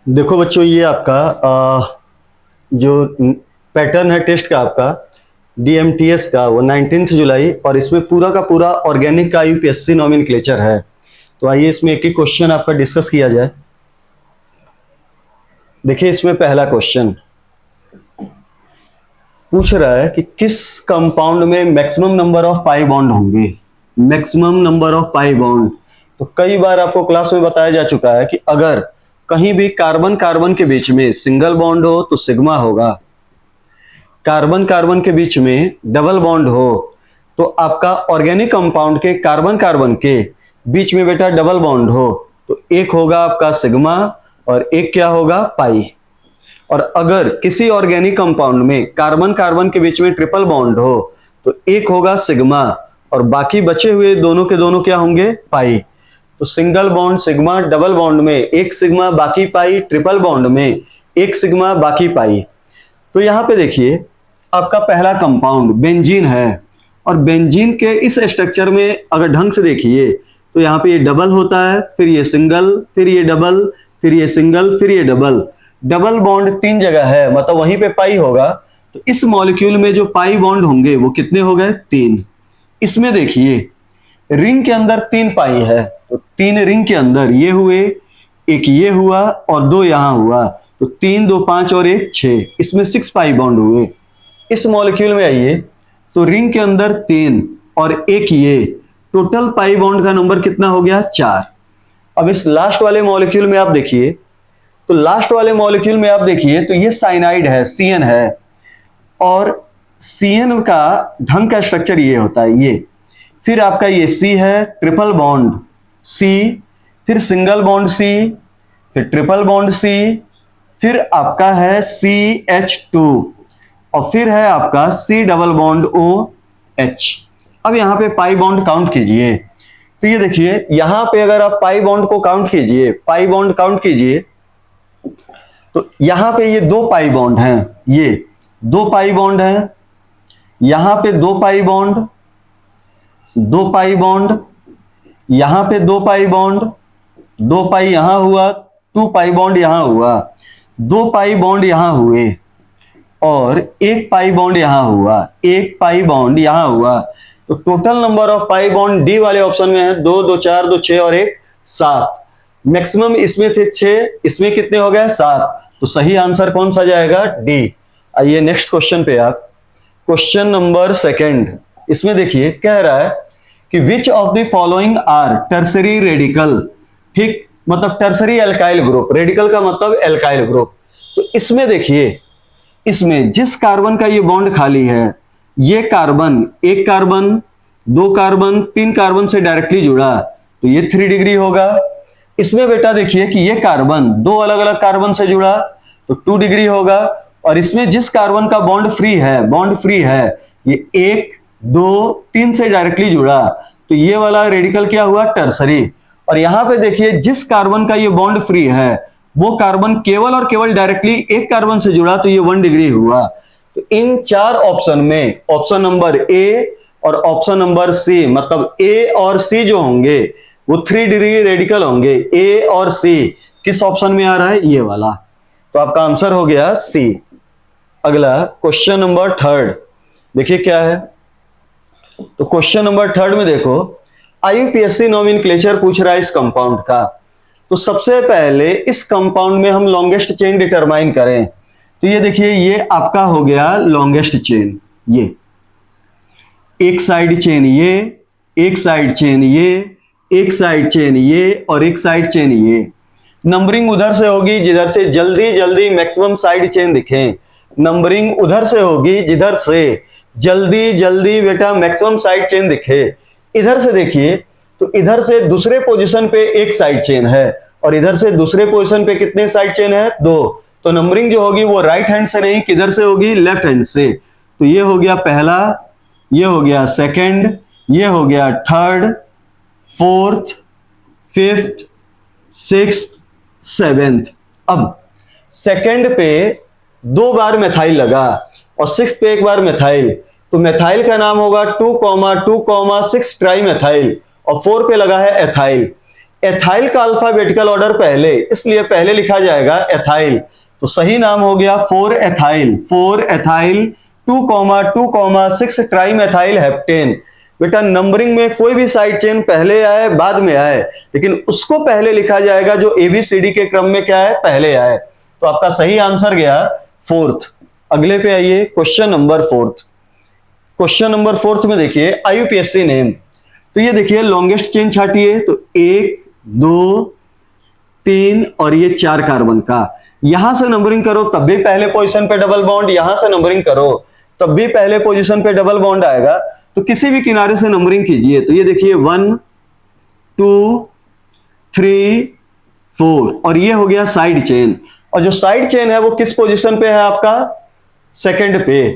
देखो बच्चों, ये आपका जो पैटर्न है टेस्ट का आपका डीएमटीएस का, वो 19 जुलाई, और इसमें पूरा का पूरा ऑर्गेनिक का यूपीएससी नॉमेनक्लेचर है। तो आइए इसमें एक एक क्वेश्चन आपका डिस्कस किया जाए। देखिए, इसमें पहला क्वेश्चन पूछ रहा है कि किस कंपाउंड में maximum number of pi bond होंगे। Maximum number of pi bond, तो कई बार आपको क्लास में बताया जा चुका है कि अगर कहीं भी कार्बन कार्बन के बीच में सिंगल बॉन्ड हो तो सिग्मा होगा, कार्बन कार्बन के बीच में डबल बॉन्ड हो तो आपका ऑर्गेनिक कंपाउंड के कार्बन कार्बन के बीच में बेटा डबल बॉन्ड हो तो एक होगा आपका सिग्मा और एक क्या होगा, पाई। और अगर किसी ऑर्गेनिक कंपाउंड में कार्बन कार्बन के बीच में ट्रिपल बॉन्ड हो तो एक होगा सिग्मा और बाकी बचे हुए दोनों के दोनों क्या होंगे, पाई। तो single bond sigma, double bond में एक सिग्मा बाकी पाई, ट्रिपल बॉन्ड में एक सिग्मा बाकी पाई। तो यहां पे देखिए, आपका पहला कंपाउंड बेंजीन है और बेंजीन के इस स्ट्रक्चर में अगर ढंग से देखिए तो यहाँ पे ये डबल होता है, फिर ये सिंगल, फिर ये डबल, फिर ये सिंगल, फिर ये डबल। डबल बॉन्ड 3 जगह है, मतलब वहीं पे पाई होगा। तो इस मॉलिक्यूल में जो पाई बॉन्ड होंगे वो कितने हो गए, 3। इसमें देखिए रिंग के अंदर 3 पाई है, तो 3 रिंग के अंदर ये हुए, एक ये हुआ और 2 यहां हुआ, तो 3 2 5 और 1 6, इसमें 6 पाई बॉन्ड हुए। इस मॉलिक्यूल में आइए तो रिंग के अंदर 3 और एक ये, टोटल पाई बॉन्ड का नंबर कितना हो गया, 4। अब इस लास्ट वाले मॉलिक्यूल में आप देखिए, तो लास्ट वाले मॉलिक्यूल में आप देखिए तो ये साइनाइड है, सीएन है, और सीएन का ढंग का स्ट्रक्चर ये होता है, ये फिर आपका ये सी है, ट्रिपल बॉन्ड सी, फिर सिंगल बॉन्ड सी, फिर ट्रिपल बॉन्ड सी, फिर आपका है CH2 और फिर है आपका C डबल बॉन्ड OH। अब यहां पे पाई बॉन्ड काउंट कीजिए, तो ये देखिए यहां पे अगर आप पाई बॉन्ड को काउंट कीजिए, पाई बॉन्ड काउंट कीजिए, तो यहां पे ये 2 पाई बॉन्ड हैं, ये 2 पाई बॉन्ड हैं, यहां पे 2 पाई बॉन्ड, 2 पाई बॉन्ड, यहां पे 2 पाई बॉन्ड, 2 पाई यहां हुआ, 2 पाई बॉन्ड यहां हुआ, 2 पाई बॉन्ड यहां हुए और 1 पाई बॉन्ड यहां हुआ, 1 पाई बॉन्ड यहां हुआ। तो total number of pi bond D वाले ऑप्शन में है 2 2 4 2 6 और 1 7। मैक्सिमम इसमें थे 6, इसमें कितने हो गए, 7। तो सही आंसर कौन सा जाएगा, डी। आइए नेक्स्ट क्वेश्चन पे आप, क्वेश्चन नंबर 2। इसमें देखिए कह रहा है कि which of the following are tertiary radical, ठीक, मतलब टर्सरी एल्काइल ग्रुप, रेडिकल का मतलब एल्काइल ग्रुप। तो इसमें देखिए, इसमें जिस कार्बन का ये बॉन्ड खाली है, ये कार्बन, एक कार्बन, 2 कार्बन, 3 कार्बन से डायरेक्टली जुड़ा, तो ये 3 डिग्री होगा। इसमें बेटा देखिए कि ये कार्बन 2 अलग अलग कार्बन से जुड़ा तो 2 डिग्री होगा। और इसमें जिस कार्बन का बॉन्ड फ्री है, बॉन्ड फ्री है, ये 1 2 3 से डायरेक्टली जुड़ा, तो ये वाला रेडिकल क्या हुआ, टर्सरी। और यहां पे देखिए जिस कार्बन का ये बॉन्ड फ्री है वो कार्बन केवल और केवल डायरेक्टली एक कार्बन से जुड़ा, तो ये 1 डिग्री हुआ। तो इन 4 ऑप्शन में ऑप्शन नंबर ए और ऑप्शन नंबर सी, मतलब ए और सी जो होंगे वो 3 डिग्री रेडिकल होंगे। ए और सी किस ऑप्शन में आ रहा है, ये वाला। तो आपका आंसर हो गया सी। अगला क्वेश्चन नंबर 3, देखिए क्या है। तो क्वेश्चन नंबर 3 में देखो, आईयूपीएससी नॉमेनक्लेचर पूछ रहा है इस कंपाउंड का। तो सबसे पहले इस कंपाउंड में हम लॉन्गेस्ट चेन डिटरमाइन करें। तो ये देखिए, ये आपका हो गया लॉन्गेस्ट चेन, ये एक साइड चेन, ये एक साइड चेन, ये एक साइड चेन, ये और एक साइड चेन, ये। नंबरिंग उधर से होगी जिधर से जल्दी जल्दी मैक्सिमम साइड चेन दिखे, नंबरिंग उधर से होगी जिधर से जल्दी जल्दी बेटा मैक्सिमम साइड चेन दिखे। इधर से देखिए तो इधर से दूसरे पोजीशन पे एक साइड चेन है और इधर से दूसरे पोजीशन पे कितने साइड चेन है, 2। तो नंबरिंग जो होगी वो राइट हैंड से नहीं, किधर से होगी, लेफ्ट हैंड से। तो ये हो गया पहला, ये हो गया सेकंड, ये हो गया third, fourth, fifth, sixth, seventh. अब सेकंड पे 2 बार मेथाइल लगा और सिक्स्थ पे 1 बार मेथाइल, तो मेथाइल का नाम होगा 2,2,6 ट्राई मेथाइल और 4 पे लगा है एथाइल। एथाइल का अल्फाबेटिकल ऑर्डर पहले, इसलिए पहले लिखा जाएगा एथाइल। तो सही नाम हो गया 4 एथाइल, 4 एथाइल 2,2,6 ट्राइमेथाइल हेप्टेन। बेटा नंबरिंग में कोई भी साइड चेन पहले आए बाद में आए, लेकिन उसको पहले लिखा जाएगा जो एबीसीडी के क्रम में क्या है, पहले आए। तो आपका सही आंसर गया 4th। अगले पे आइए, question number 4th। Question number 4th में देखिए आईयूपीएससी नेम। तो ये देखिए लॉन्गेस्ट चेन छाटिए, तो 1 2 3 और ये 4 कार्बन का। यहां से नंबरिंग करो तब भी पहले पोजीशन पे डबल बॉन्ड, यहां से नंबरिंग करो तब भी पहले पोजीशन पे डबल बॉन्ड आएगा। तो किसी भी किनारे से नंबरिंग कीजिए। तो ये देखिए 1 2 3 4 और ये हो गया साइड चेन। और जो साइड चेन है वो किस पोजीशन पे है आपका, सेकंड पे।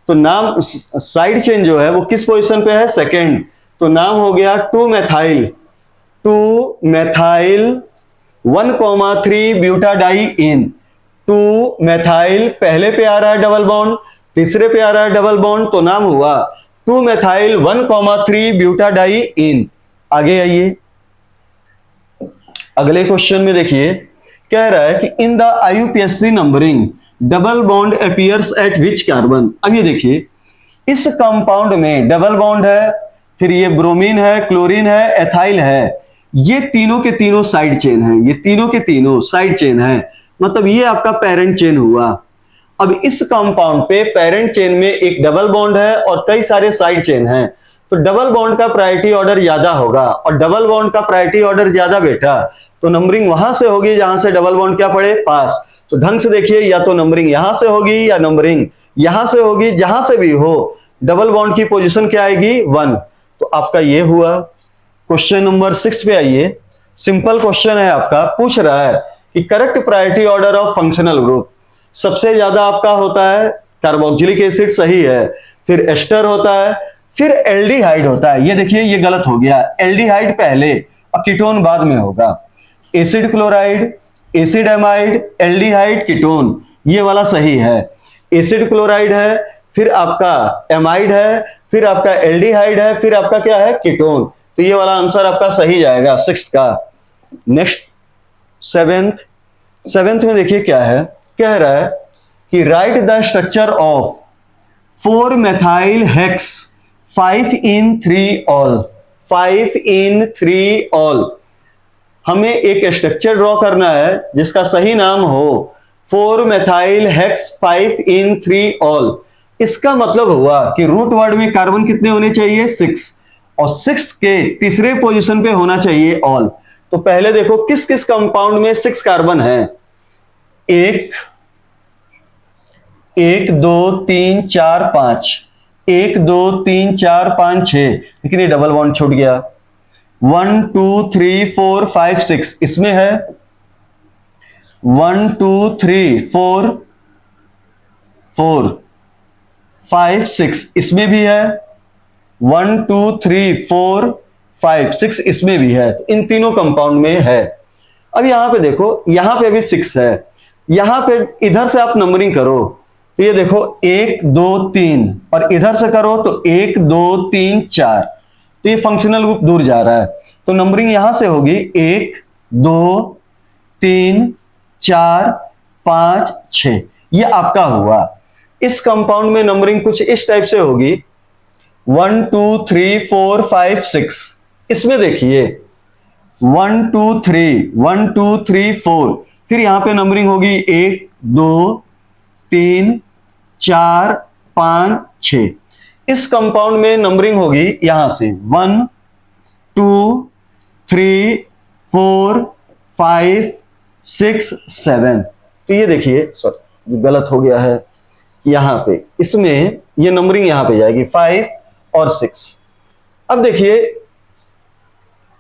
तो नाम साइड चेन जो है वो किस पोजीशन पे है, सेकंड। तो नाम हो गया 2 मेथाइल 1,3 ब्यूटाडाइइन। 2 मेथाइल पहले पे आ रहा है डबल बॉन्ड, तीसरे पे आ रहा है डबल बॉन्ड, तो नाम हुआ 2 मेथाइल 1,3 ब्यूटाडाइइन। आगे आइए, अगले क्वेश्चन में देखिए कह रहा है कि in the आईयूपीएससी numbering double bond appears eight which carbon. अब ये देखिए इस कंपाउंड में डबल बॉन्ड है, फिर ये ब्रोमीन है, क्लोरीन है, एथाइल है, ये तीनों के तीनों साइड चेन है, ये तीनों के तीनों साइड चेन है, मतलब ये आपका पेरेंट चेन हुआ। अब इस कंपाउंड पे पेरेंट चेन में एक डबल बॉन्ड है और कई सारे साइड चेन हैं, तो डबल बॉन्ड का प्रायोरिटी ऑर्डर ज्यादा होगा। और डबल बॉन्ड का प्रायोरिटी ऑर्डर ज्यादा बेटा, तो नंबरिंग वहां से होगी जहां से डबल बॉन्ड क्या पड़े, पास। तो ढंग से देखिए, या तो नंबरिंग यहां से होगी या नंबरिंग यहां से होगी, जहां से भी हो डबल बॉन्ड की पोजीशन क्या आएगी, 1। तो आपका ये हुआ। क्वेश्चन नंबर 6 पे आइए, सिंपल क्वेश्चन है आपका, पूछ रहा है कि correct priority order of functional group. सबसे ज्यादा आपका होता है कार्बोक्सिलिक एसिड, सही है, फिर एस्टर होता है, फिर एल्डिहाइड होता है। ये देखिए ये गलत हो गया, एल्डिहाइड पहले और कीटोन बाद में होगा। Acid chloride, acid amide, aldehyde, ketone, ये वाला सही है। एसिड क्लोराइड है, फिर आपका एमाइड है, फिर आपका एल्डिहाइड है, फिर आपका क्या है, कीटोन। तो ये वाला आंसर आपका सही जाएगा 6th का। नेक्स्ट 7th में देखिए क्या है, कह रहा है कि right the structure of 4 methyl hex 5 in 3 all. 5 in 3 all, हमें एक स्ट्रक्चर ड्रॉ करना है जिसका सही नाम हो 4 मेथाइल हेक्स 5 in 3 ऑल। इसका मतलब हुआ कि रूट वर्ड में कार्बन कितने होने चाहिए, 6, और 6 के तीसरे पोजीशन पे होना चाहिए ऑल। तो पहले देखो किस किस कंपाउंड में 6 कार्बन है, 1 2 3 4 5, 1 2 3 4 5 6, लेकिन ये डबल बॉन्ड छूट गया। 1 2 3 4 5 6 इसमें है, 1 2 3 4 4 5 6 इसमें भी है, 1 2 3 4 5 6 इसमें भी है। तो इन तीनों कंपाउंड में है। अब यहां पे देखो, यहां पे भी 6 है, यहां पे इधर से आप नंबरिंग करो तो ये देखो 1 2 3, और इधर से करो तो 1 2 3 4, तो ये फंक्शनल ग्रुप दूर जा रहा है। तो नंबरिंग यहां से होगी 1 2 3 4 5 6, ये आपका हुआ। इस कंपाउंड में नंबरिंग कुछ इस टाइप से होगी 1 2 3 4 5 6। इसमें देखिए 1 2 3 4, फिर यहां पे नंबरिंग होगी 1 2 3 4 5 6। इस कंपाउंड में नंबरिंग होगी यहां से 1 2 3 4 5 6 7। तो ये देखिए सॉरी गलत हो गया है, यहां पे इसमें ये नंबरिंग यहां पे जाएगी 5 और 6। अब देखिए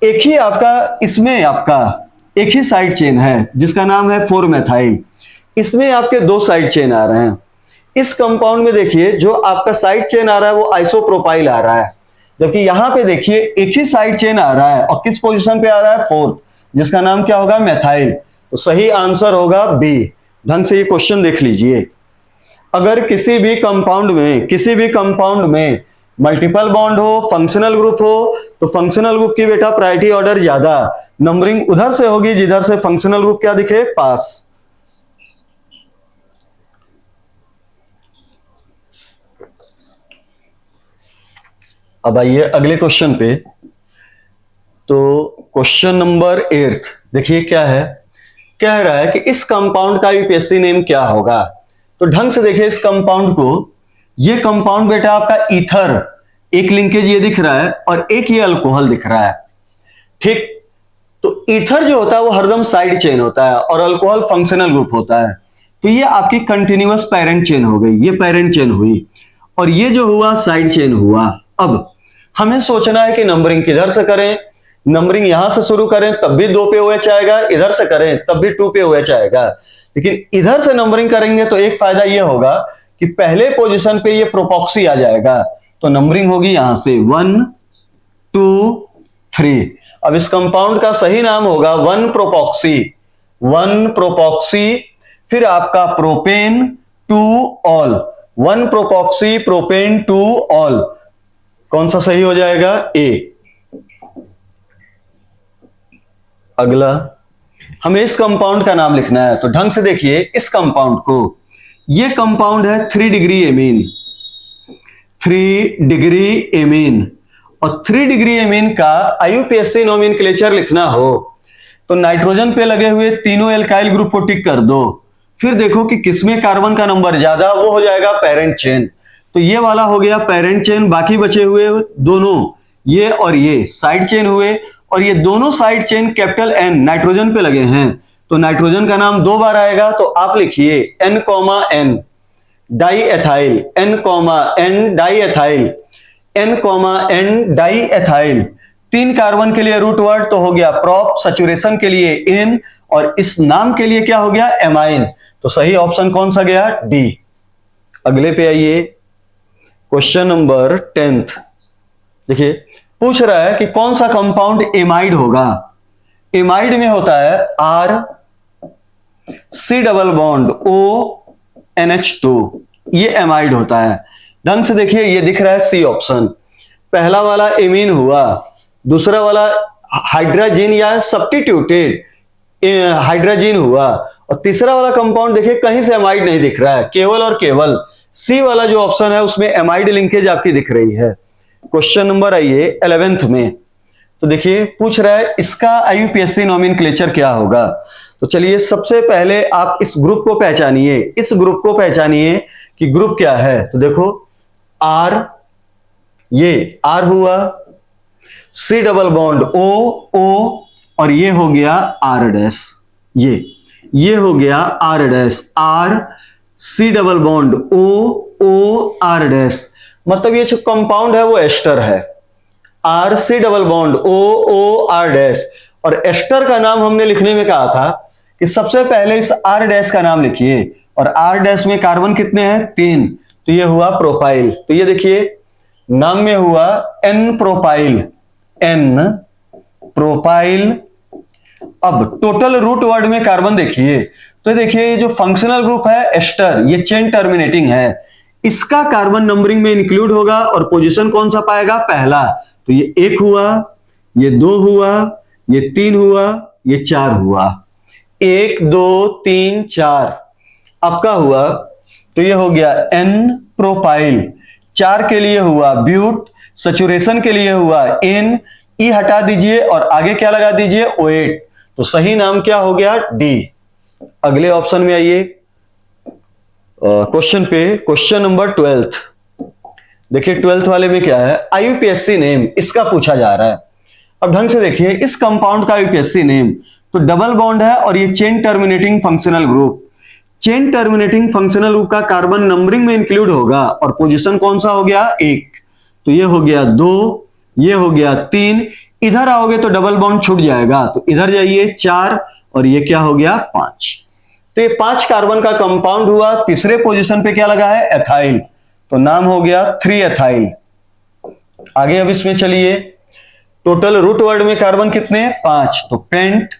एक ही आपका इसमें आपका एक ही साइड चेन है जिसका नाम है 4 मेथाइल। इसमें आपके 2 साइड चेन आ रहे हैं। इस कंपाउंड में देखिए जो आपका साइड चेन आ रहा है वो आइसोप्रोपाइल आ रहा है, जबकि यहां पे देखिए एक ही साइड चेन आ रहा है और किस पोजीशन पे आ रहा है, 4th, जिसका नाम क्या होगा, मेथाइल। तो सही आंसर होगा बी। ढंग से ये क्वेश्चन देख लीजिए, अगर किसी भी कंपाउंड में मल्टीपल बॉन्ड हो, फंक्शनल ग्रुप हो, तो फंक्शनल ग्रुप की बेटा प्रायोरिटी ऑर्डर ज्यादा, नंबरिंग उधर से होगी जिधर से फंक्शनल ग्रुप क्या दिखे, पास। अब आइए अगले क्वेश्चन पे। तो क्वेश्चन नंबर 8 देखिए क्या है, कह रहा है कि इस कंपाउंड का यूपीएससी नेम क्या होगा। तो ढंग से देखिए इस कंपाउंड को, ये कंपाउंड बेटा आपका ईथर, एक लिंकेज ये दिख रहा है और एक ये अल्कोहल दिख रहा है, ठीक। तो ईथर जो होता है वो हरदम साइड चेन होता है और अल्कोहल फंक्शनल ग्रुप होता है। तो ये आपकी कंटिन्यूअस पेरेंट चेन हो गई, ये पेरेंट चेन हुई और ये जो हुआ साइड चेन हुआ। अब हमें सोचना है कि नंबरिंग किधर से करें, नंबरिंग यहां से शुरू करें तब भी 2 पे OH आएगा, इधर से करें तब भी 2 पे OH आएगा, लेकिन इधर से नंबरिंग करेंगे तो एक फायदा यह होगा कि पहले पोजीशन पे ये प्रोपॉक्सी आ जाएगा, तो नंबरिंग होगी यहां से 1 2 3। अब इस कंपाउंड का सही नाम होगा 1 प्रोपॉक्सी, 1 प्रोपॉक्सी, फिर आपका प्रोपेन 2 ऑल, 1 प्रोपॉक्सी प्रोपेन 2 ऑल। कौन सा सही हो जाएगा, ए। अगला हमें इस कंपाउंड का नाम लिखना है, तो ढंग से देखिए इस कंपाउंड को, ये कंपाउंड है 3 डिग्री एमीन, 3 डिग्री एमीन, और 3 डिग्री एमीन का आईयूपीएससी नोमेनक्लेचर लिखना हो तो नाइट्रोजन पे लगे हुए तीनों एल्काइल ग्रुप को टिक कर दो, फिर देखो कि किसमें कार्बन का नंबर ज्यादा, वो हो जाएगा पेरेंट चेन। तो ये वाला हो गया पेरेंट चेन, बाकी बचे हुए दोनों ये और ये साइड चेन हुए, और ये दोनों side chain capital N nitrogen पे लगे हैं, तो नाइट्रोजन का नाम 2 बार आएगा, तो आप लिखिए N, diethyl, N, diethyl, N, diethyl. 3 carbon के लिए रूट वर्ड तो हो गया प्रोप, सैचुरेशन के लिए इन, और इस नाम के लिए क्या हो गया, एमाइन। तो सही ऑप्शन कौन सा गया, डी। अगले पे आइए, क्वेश्चन नंबर 10 देखिए, पूछ रहा है कि कौन सा कंपाउंड एमाइड होगा। एमाइड में होता है R C double bond ONH2, ये एमाइड होता है। ढंग से देखिए ये दिख रहा है सी ऑप्शन, पहला वाला एमीन हुआ, दूसरा वाला हाइड्रोजन या सब्स्टिट्यूटेड हाइड्रोजन हुआ, और तीसरा वाला कंपाउंड देखिए कहीं से एमाइड नहीं दिख रहा है, केवल और केवल सी वाला जो ऑप्शन है उसमें एमाइड लिंकेज आपकी दिख रही है। क्वेश्चन नंबर आइए 11th में, तो देखिए पूछ रहा है इसका आईयूपीएससी नोमेनक्लेचर क्या होगा। तो चलिए सबसे पहले आप इस ग्रुप को पहचानिए, इस ग्रुप को पहचानिए कि ग्रुप क्या है। तो देखो R, ये R हुआ, C डबल बॉन्ड O, और ये हो गया R डैश, ये हो गया R dash, R C double bond O R dash, मतलब ये जो कंपाउंड है वो एस्टर है, R C double bond O R dash. और एस्टर का नाम हमने लिखने में कहा था कि सबसे पहले इस R डैश का नाम लिखिए, और R डैश में कार्बन कितने हैं, 3, तो ये हुआ प्रोपाइल। तो ये देखिए नाम में हुआ N प्रोपाइल, N प्रोपाइल। अब टोटल रूट वर्ड में कार्बन देखिए, तो देखिए ये जो फंक्शनल ग्रुप है एस्टर, ये चेन टर्मिनेटिंग है, इसका कार्बन नंबरिंग में इंक्लूड होगा और पोजीशन कौन सा पाएगा, पहला। तो ये 1 हुआ, ये 2 हुआ, ये 3 हुआ, ये 4 हुआ, 1 2 3 4 आपका हुआ। तो ये हो गया N प्रोपाइल, 4 के लिए हुआ ब्यूट, सैचुरेशन के लिए हुआ N, E हटा दीजिए और आगे क्या लगा दीजिए O8। तो सही नाम क्या हो गया, डी। अगले ऑप्शन में आइए, क्वेश्चन पे, क्वेश्चन नंबर 12 देखिए 12th वाले में क्या है, आईयूपीएससी नेम इसका पूछा जा रहा है। अब ढंग से देखिए इस कंपाउंड का आईयूपीएससी नेम, तो डबल बॉन्ड है और ये chain terminating functional group, chain terminating functional group का कार्बन नंबरिंग में इंक्लूड होगा और पोजीशन कौन सा हो गया, 1। तो ये हो गया 2, ये हो गया 3, इधर आओगे तो डबल बॉन्ड छूट जाएगा, तो इधर जाइए 4, और ये क्या हो गया 5। तो ये 5 कार्बन का कंपाउंड हुआ। तीसरे पोजीशन पे क्या लगा है, एथाइल, तो नाम हो गया 3 एथाइल। आगे अब इसमें चलिए, टोटल रूट वर्ड में कार्बन कितने, 5, तो पेंट,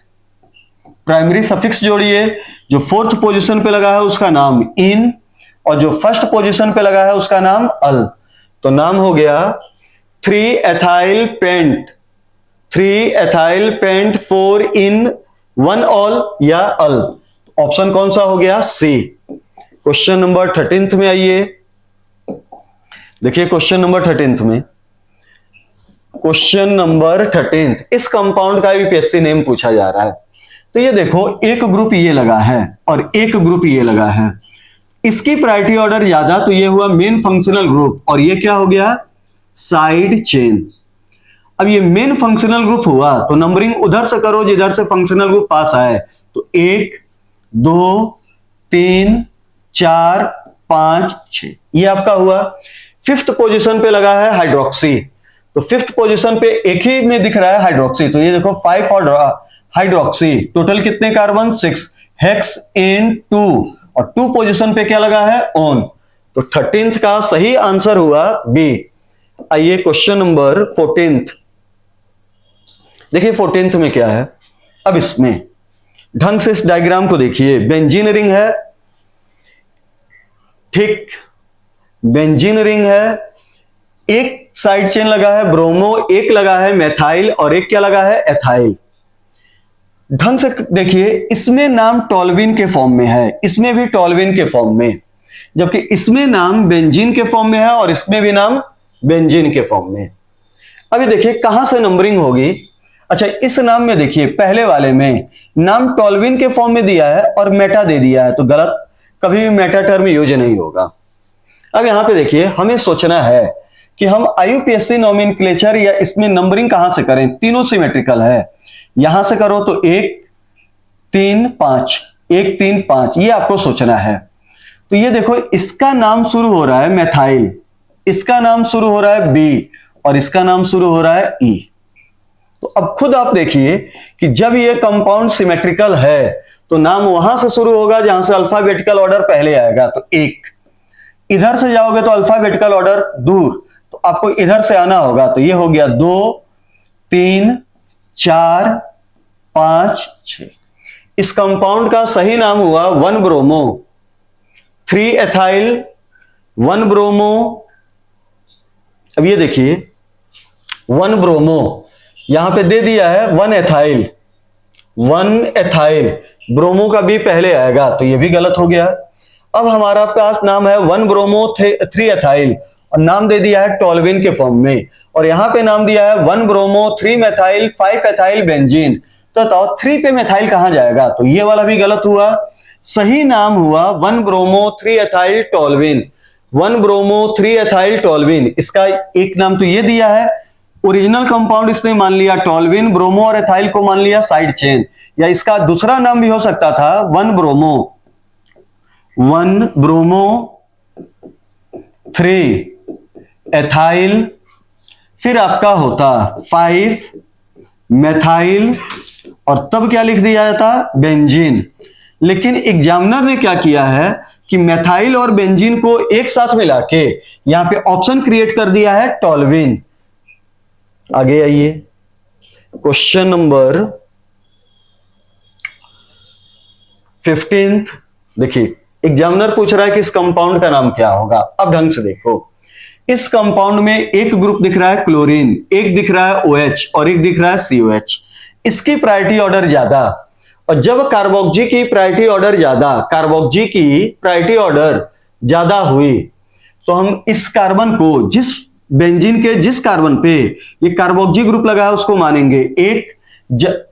प्राइमरी सफिक्स जोड़िए, जो 4th पोजीशन पे लगा है उसका नाम इन, और जो 1st पोजीशन पे लगा है उसका नाम अल। तो नाम हो गया 3 एथाइल पेंट, 3 एथाइल पेंट 4 इन 1 ऑल या अल। ऑप्शन कौन सा हो गया? सी। क्वेश्चन नंबर 13 में आइए। देखिए क्वेश्चन नंबर 13 में, क्वेश्चन नंबर 13 इस कंपाउंड का यूपीएससी नेम पूछा जा रहा है। तो ये देखो, एक ग्रुप ये लगा है और एक ग्रुप ये लगा है, इसकी प्रायोरिटी ऑर्डर ज्यादा, तो ये हुआ मेन फंक्शनल ग्रुप और ये क्या हो गया? Side chain. अब ये मेन फंक्शनल ग्रुप हुआ तो नंबरिंग उधर से करो जिधर से फंक्शनल ग्रुप पास आए। तो 1 2 3 4 5 6 ये आपका हुआ। फिफ्थ पोजीशन पे लगा है हाइड्रोक्सी, तो फिफ्थ पोजीशन पे एक ही में दिख रहा है हाइड्रोक्सी, तो ये देखो 5 और हाइड्रोक्सी, टोटल कितने कार्बन? 6, हेक्स इन 2 और 2 पोजीशन पे क्या लगा है? ओन। तो 13th का सही आंसर हुआ बी। आइए क्वेश्चन नंबर 14। देखिए 14th में क्या है। अब इसमें ढंग से इस डायग्राम को देखिए, बेंजीन रिंग है, ठीक, बेंजीन रिंग है, एक साइड चेन लगा है ब्रोमो, एक लगा है मेथाइल और एक क्या लगा है? एथाइल। ढंग से देखिए, इसमें नाम टोल्यूइन के फॉर्म में है, इसमें भी टोल्यूइन के फॉर्म में, जबकि इसमें नाम बेंजीन के फॉर्म में है और इसमें भी नाम बेंजीन के फॉर्म में। अभी देखिए कहां से नंबरिंग होगी। अच्छा, इस नाम में देखिए, पहले वाले में नाम टोल्यूइन के फॉर्म में दिया है और मेटा दे दिया है, तो गलत, कभी भी मेटा टर्म यूज नहीं होगा। अब यहां पे देखिए, हमें सोचना है कि हम आईयूपीएससी नोमेनक्लेचर या इसमें नंबरिंग कहां से करें। तीनों सिमेट्रिकल है, यहां से करो तो 1 3 5, 1 3 5, ये आपको सोचना है। तो ये देखो, इसका नाम शुरू हो रहा है मेथाइल, इसका नाम शुरू हो रहा है बी और इसका नाम शुरू हो रहा है ई। तो अब खुद आप देखिए कि जब ये कंपाउंड सिमेट्रिकल है तो नाम वहां से शुरू होगा जहां से अल्फाबेटिकल ऑर्डर पहले आएगा। तो 1, इधर से जाओगे तो अल्फाबेटिकल ऑर्डर दूर, तो आपको इधर से आना होगा। तो ये हो गया 2 3 4 5 6। इस कंपाउंड का सही नाम हुआ 1 ब्रोमो, 3 एथाइल 1 ब्रोमो। अब ये देखिए 1 ब्रोमो, यहां पे दे दिया है 1 एथाइल, 1 एथाइल, ब्रोमो का भी पहले आएगा, तो ये भी गलत हो गया। अब हमारा पास नाम है 1 ब्रोमो 3 एथाइल और नाम दे दिया है टोल्यूइन के फॉर्म में, और यहां पे नाम दिया है 1 ब्रोमो 3 मेथाइल 5 एथाइल बेंजीन। तो 3 पे मेथाइल कहां जाएगा? तो ये वाला भी गलत हुआ। सही नाम हुआ 1 bromo 3 ethyl toluene, 1 bromo 3 ethyl toluene. इसका एक नाम तो ये दिया है, ओरिजिनल कंपाउंड इसने मान लिया टोल्यूइन, ब्रोमो और एथाइल को मान लिया साइड चेन, या इसका दूसरा नाम भी हो सकता था 1 ब्रोमो 3 एथाइल, फिर आपका होता 5 मेथाइल और तब क्या लिख दिया जाता? बेंजीन। लेकिन एग्जामिनर ने क्या किया है कि मेथाइल और बेंजीन को एक साथ मिला के यहां पे ऑप्शन क्रिएट कर दिया है टोल्यूइन। आगे आइए, क्वेश्चन नंबर 15। देखिए एग्जामिनर पूछ रहा है कि इस कंपाउंड का नाम क्या होगा। अब ढंग से देखो, इस कंपाउंड में एक ग्रुप दिख रहा है क्लोरीन, एक दिख रहा है OH और एक दिख रहा है COH। इसकी प्रायोरिटी ऑर्डर ज्यादा, और जब कार्बोक्सी की प्रायोरिटी ऑर्डर ज्यादा, कार्बोक्सी की प्रायोरिटी ऑर्डर ज्यादा हुई, तो हम इस कार्बन को, जिस बेंजीन के जिस कार्बन पे ये कार्बोक्सी ग्रुप लगा है उसको मानेंगे एक।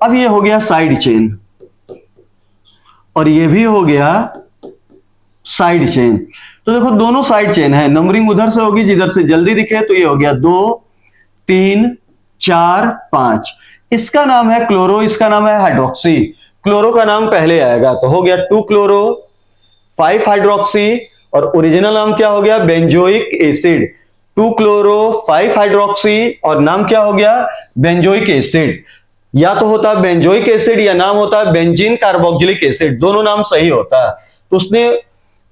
अब ये हो गया साइड चेन और ये भी हो गया साइड चेन। तो देखो दोनों साइड चेन है, नंबरिंग उधर से होगी जिधर से जल्दी दिखे। तो ये हो गया 2 3 4 5। इसका नाम है क्लोरो, इसका नाम है हाइड्रोक्सी, क्लोरो का नाम पहले आएगा, तो हो गया 2 क्लोरो 5 हाइड्रोक्सी, और ओरिजिनल नाम क्या हो गया? बेंजोइक एसिड, 2 क्लोरो 5 हाइड्रोक्सी और नाम क्या हो गया? Benzoic acid. या तो होता है बेंजोइक एसिड या नाम होता है बेंजीन कार्बोक्सिलिक एसिड, दोनों नाम सही होता है। तो उसने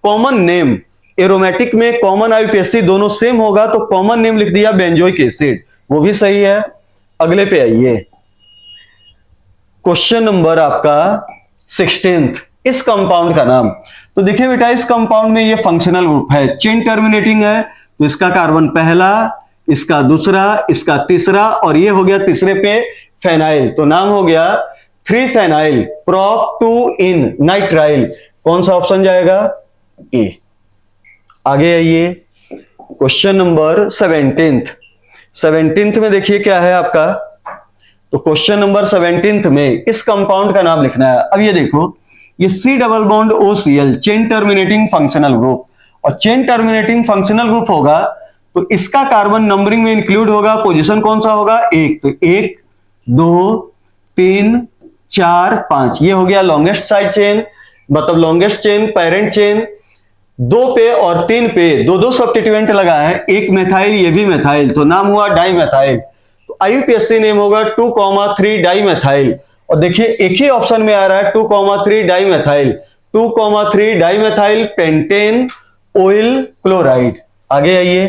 कॉमन नेम, एरोमेटिक में कॉमन आईयूपीएससी दोनों सेम होगा, तो कॉमन नेम लिख दिया बेंजोइक एसिड, वो भी सही है। अगले पे आइए, क्वेश्चन नंबर आपका 16। इस कंपाउंड का नाम, तो देखिए बेटा इस कंपाउंड में ये फंक्शनल ग्रुप है, चेन टर्मिनेटिंग है, तो इसका कार्बन पहला, इसका दूसरा, इसका तीसरा, और ये हो गया तीसरे पे फेनाइल, तो नाम हो गया 3 फेनाइल प्रोप 2 इन नाइट्राइल। कौन सा ऑप्शन जाएगा? ए। आगे आइए, क्वेश्चन नंबर 17th में देखिए क्या है आपका। तो क्वेश्चन नंबर 17 में इस कंपाउंड का नाम लिखना है। अब ये देखो, ये C double bond OCl chain terminating functional group, और चेन टर्मिनेटिंग फंक्शनल ग्रुप होगा तो इसका कार्बन नंबरिंग में इंक्लूड होगा, पोजीशन कौन सा होगा? 1। तो 1 2 3 4 5, ये हो गया लॉन्गेस्ट साइड चेन, मतलब लॉन्गेस्ट चेन पेरेंट चेन। 2 पे और 3 पे दो सब्स्टिट्यूएंट लगा है, एक मेथाइल, ये भी मेथाइल, तो नाम हुआ डाइमेथाइल। तो IUPAC नेम होगा 2,3 डाइमेथाइल। और देखिए एक ही ऑप्शन में आ रहा है 2,3 dimethyl, 2,3 dimethyl pentane oil chloride. आगे आइए,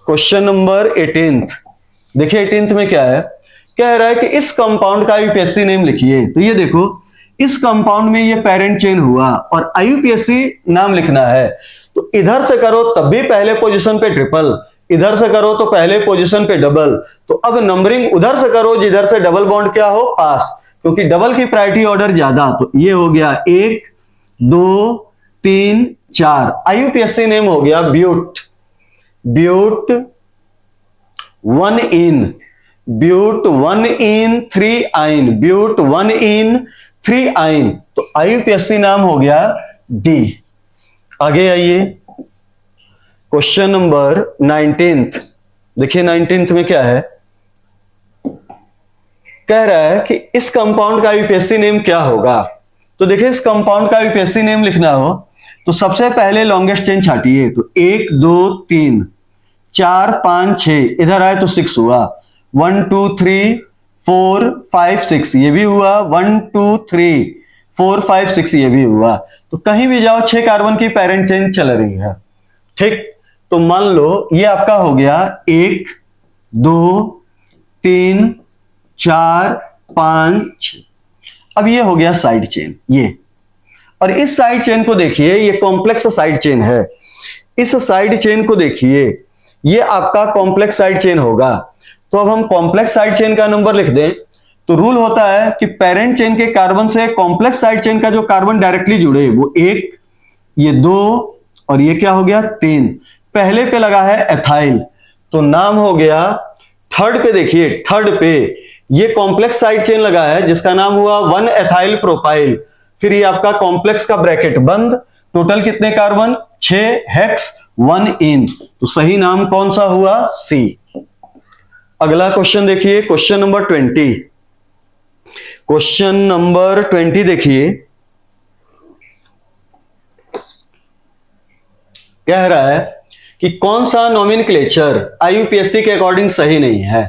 क्वेश्चन नंबर 18th। देखिए 18th में क्या है, कह रहा है कि इस कंपाउंड का IUPAC नेम लिखिए। तो ये देखो, इस कंपाउंड में ये पेरेंट चेन हुआ और IUPAC नाम लिखना है। तो इधर से करो तब भी पहले पोजीशन पे ट्रिपल, इधर से करो तो पहले पोजीशन पे डबल। तो अब नंबरिंग उधर से करो जिधर से डबल बॉन्ड क्या हो, पास, क्योंकि डबल की प्रायोरिटी ऑर्डर ज्यादा। तो ये हो गया 1 2 3 4, IUPAC नेम हो गया ब्यूट 1 इन, ब्यूट 1 इन 3 आइन, ब्यूट 1 इन 3 आइन। तो IUPAC नाम हो गया डी। आगे आइए, क्वेश्चन नंबर 19th। देखिए 19th में क्या है, कह रहा है कि इस कंपाउंड का IUPAC नेम क्या होगा। तो देखिए इस कंपाउंड का IUPAC नेम लिखना हो तो सबसे पहले लॉन्गेस्ट चेन छाटिए। तो 1 2 3 4 5 6, इधर आए तो 6 हुआ, 1 2 3 4 5 6, ये भी हुआ, 1 2 3 4 5 6, ये भी हुआ। तो कहीं भी जाओ 6 कार्बन की पेरेंट चेन चल रही है, ठीक। तो मान लो ये आपका हो गया 1 2 3 4 5 6। अब ये हो गया साइड चेन, ये, और इस साइड चेन को देखिए, ये कॉम्प्लेक्स साइड चेन है। इस साइड चेन को देखिए, ये आपका कॉम्प्लेक्स साइड चेन होगा। तो अब हम कॉम्प्लेक्स साइड चेन का नंबर लिख दें तो रूल होता है कि पेरेंट चेन के कार्बन से कॉम्प्लेक्स साइड चेन का जो कार्बन डायरेक्टली जुड़े वो 1, ये 2, और ये क्या हो गया 3। पहले पे लगा है एथाइल, तो नाम हो गया, थर्ड पे देखिए, थर्ड पे ये कॉम्प्लेक्स साइड चेन लगा है जिसका नाम हुआ 1 एथाइल प्रोपाइल। फिर ये आपका कॉम्प्लेक्स का ब्रैकेट बंद, टोटल कितने कार्बन? 6 हेक्स 1 इन। तो सही नाम कौन सा हुआ? सी। अगला क्वेश्चन देखिए, क्वेश्चन नंबर 20। क्वेश्चन नंबर 20 देखिए, कह रहा है कि कौन सा नोमेनक्लेचर IUPAC के अकॉर्डिंग सही नहीं है।